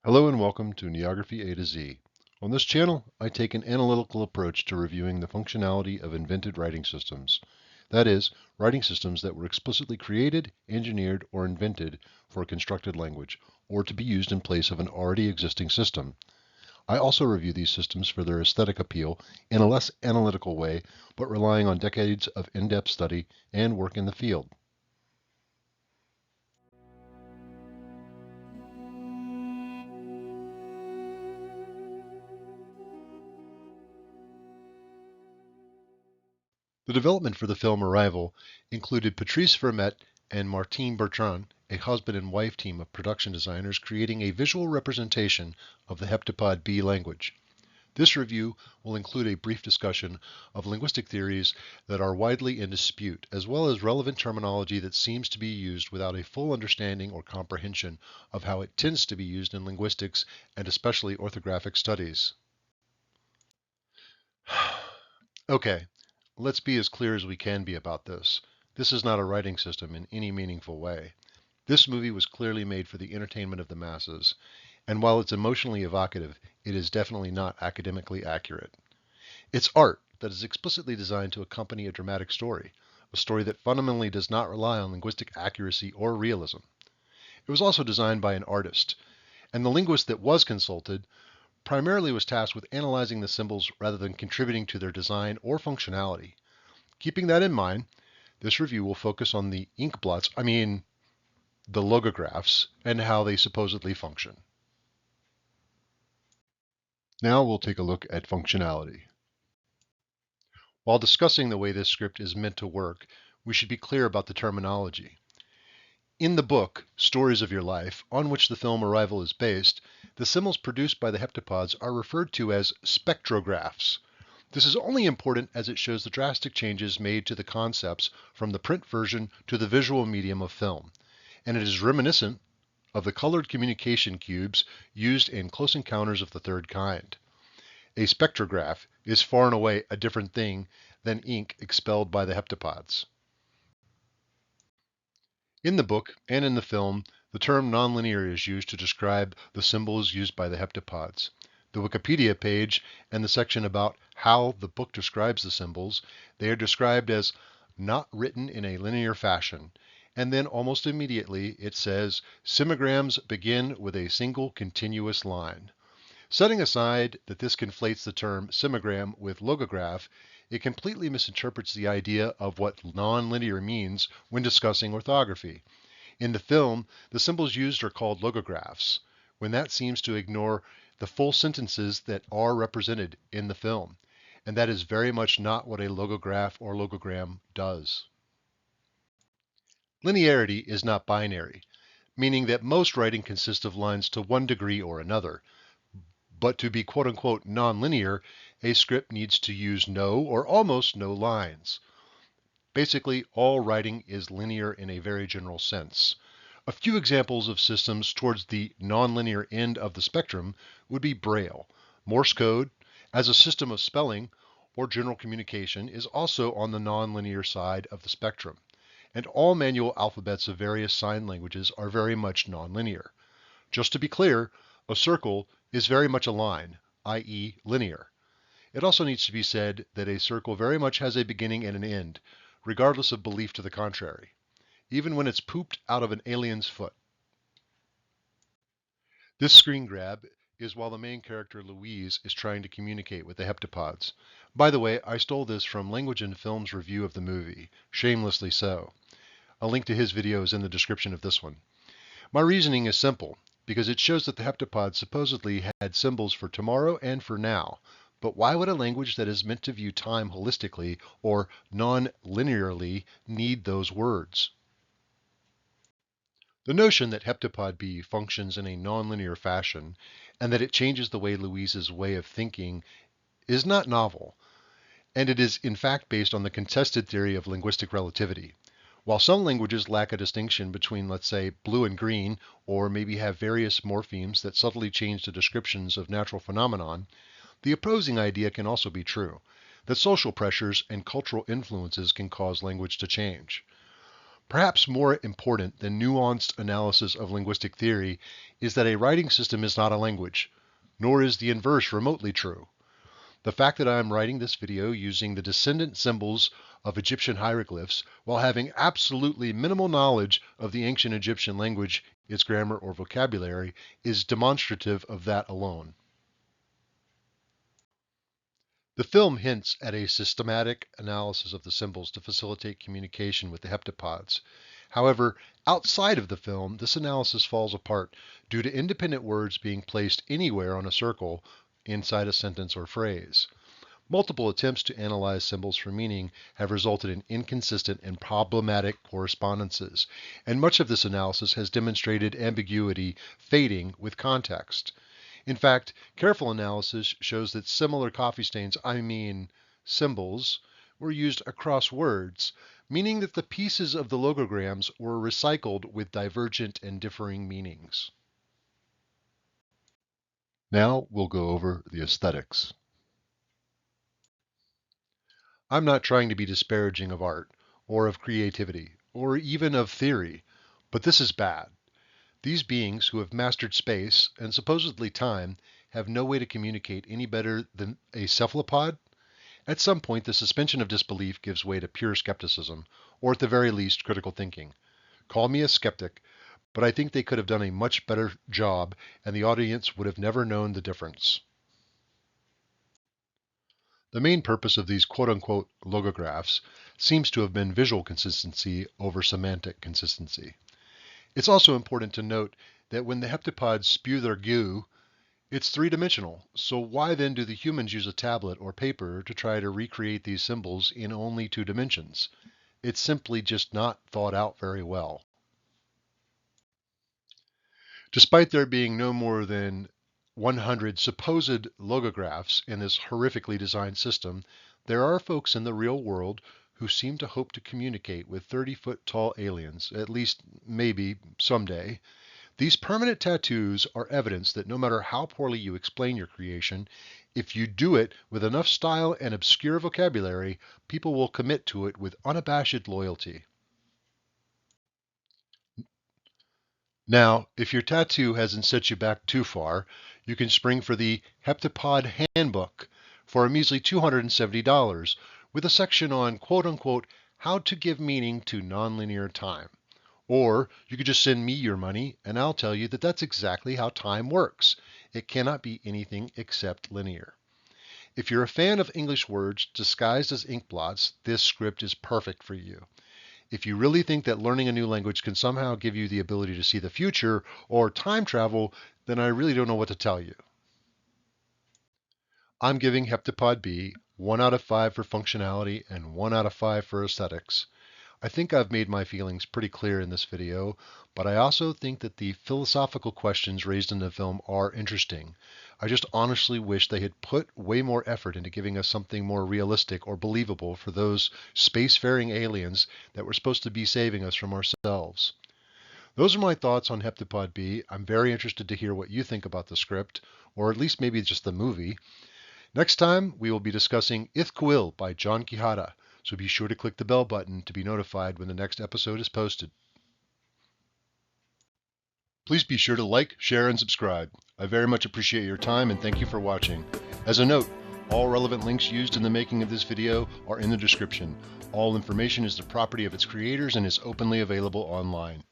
Hello and welcome to Neography A to Z. On this channel, I take an analytical approach to reviewing the functionality of invented writing systems. That is, writing systems that were explicitly created, engineered, or invented for a constructed language, or to be used in place of an already existing system. I also review these systems for their aesthetic appeal in a less analytical way, but relying on decades of in-depth study and work in the field. The development for the film Arrival included Patrice Vermette and Martine Bertrand, a husband and wife team of production designers creating a visual representation of the Heptapod B language. This review will include a brief discussion of linguistic theories that are widely in dispute, as well as relevant terminology that seems to be used without a full understanding or comprehension of how it tends to be used in linguistics and especially orthographic studies. Okay, let's be as clear as we can be about this. This is not a writing system in any meaningful way. This movie was clearly made for the entertainment of the masses, and while it's emotionally evocative, it is definitely not academically accurate. It's art that is explicitly designed to accompany a dramatic story, a story that fundamentally does not rely on linguistic accuracy or realism. It was also designed by an artist, and the linguist that was consulted primarily was tasked with analyzing the symbols rather than contributing to their design or functionality. Keeping that in mind, this review will focus on the the logographs, and how they supposedly function. Now we'll take a look at functionality. While discussing the way this script is meant to work, we should be clear about the terminology. In the book, Stories of Your Life, on which the film Arrival is based, the symbols produced by the heptapods are referred to as spectrographs. This is only important as it shows the drastic changes made to the concepts from the print version to the visual medium of film, and it is reminiscent of the colored communication cubes used in Close Encounters of the Third Kind. A spectrograph is far and away a different thing than ink expelled by the heptapods. In the book and in the film, the term nonlinear is used to describe the symbols used by the heptapods. The Wikipedia page and the section about how the book describes the symbols, they are described as not written in a linear fashion. And then almost immediately it says, semagrams begin with a single continuous line. Setting aside that this conflates the term semagram with logograph, it completely misinterprets the idea of what nonlinear means when discussing orthography. In the film, the symbols used are called logographs, when that seems to ignore the full sentences that are represented in the film. And that is very much not what a logograph or logogram does. Linearity is not binary, meaning that most writing consists of lines to one degree or another. But to be quote-unquote nonlinear, a script needs to use no or almost no lines. Basically, all writing is linear in a very general sense. A few examples of systems towards the nonlinear end of the spectrum would be Braille. Morse code, as a system of spelling or general communication, is also on the nonlinear side of the spectrum. And all manual alphabets of various sign languages are very much nonlinear. Just to be clear, a circle is very much a line, i.e. linear. It also needs to be said that a circle very much has a beginning and an end, regardless of belief to the contrary, even when it's pooped out of an alien's foot. This screen grab is while the main character Louise is trying to communicate with the heptapods. By the way, I stole this from Language and Film's review of the movie, shamelessly so. A link to his video is in the description of this one. My reasoning is simple, because it shows that the heptapods supposedly had symbols for tomorrow and for now. But why would a language that is meant to view time holistically or non-linearly need those words? The notion that Heptapod B functions in a nonlinear fashion and that it changes the way Louise's way of thinking is not novel, and it is in fact based on the contested theory of linguistic relativity. While some languages lack a distinction between, let's say, blue and green, or maybe have various morphemes that subtly change the descriptions of natural phenomenon, the opposing idea can also be true, that social pressures and cultural influences can cause language to change. Perhaps more important than nuanced analysis of linguistic theory is that a writing system is not a language, nor is the inverse remotely true. The fact that I am writing this video using the descendant symbols of Egyptian hieroglyphs while having absolutely minimal knowledge of the ancient Egyptian language, its grammar or vocabulary, is demonstrative of that alone. The film hints at a systematic analysis of the symbols to facilitate communication with the heptapods. However, outside of the film, this analysis falls apart due to independent words being placed anywhere on a circle inside a sentence or phrase. Multiple attempts to analyze symbols for meaning have resulted in inconsistent and problematic correspondences, and much of this analysis has demonstrated ambiguity fading with context. In fact, careful analysis shows that similar coffee stains, symbols, were used across words, meaning that the pieces of the logograms were recycled with divergent and differing meanings. Now we'll go over the aesthetics. I'm not trying to be disparaging of art, or of creativity, or even of theory, but this is bad. These beings who have mastered space and supposedly time have no way to communicate any better than a cephalopod. At some point, the suspension of disbelief gives way to pure skepticism, or at the very least, critical thinking. Call me a skeptic, but I think they could have done a much better job, and the audience would have never known the difference. The main purpose of these quote-unquote logographs seems to have been visual consistency over semantic consistency. It's also important to note that when the heptapods spew their goo, it's three-dimensional, so why then do the humans use a tablet or paper to try to recreate these symbols in only 2 dimensions? It's simply just not thought out very well. Despite there being no more than 100 supposed logographs in this horrifically designed system, there are folks in the real world who seem to hope to communicate with 30-foot tall aliens, at least maybe someday. These permanent tattoos are evidence that no matter how poorly you explain your creation, if you do it with enough style and obscure vocabulary, people will commit to it with unabashed loyalty. Now, if your tattoo hasn't set you back too far, you can spring for the Heptapod Handbook for a measly $270 with a section on quote-unquote how to give meaning to nonlinear time. Or you could just send me your money and I'll tell you that that's exactly how time works. It cannot be anything except linear. If you're a fan of English words disguised as ink blots, this script is perfect for you. If you really think that learning a new language can somehow give you the ability to see the future or time travel, then I really don't know what to tell you. I'm giving Heptapod B 1 out of 5 for functionality and 1 out of 5 for aesthetics. I think I've made my feelings pretty clear in this video, but I also think that the philosophical questions raised in the film are interesting. I just honestly wish they had put way more effort into giving us something more realistic or believable for those spacefaring aliens that were supposed to be saving us from ourselves. Those are my thoughts on Heptapod B. I'm very interested to hear what you think about the script, or at least maybe just the movie. Next time, we will be discussing Ithquil by John Quijada, so be sure to click the bell button to be notified when the next episode is posted. Please be sure to like, share, and subscribe. I very much appreciate your time and thank you for watching. As a note, all relevant links used in the making of this video are in the description. All information is the property of its creators and is openly available online.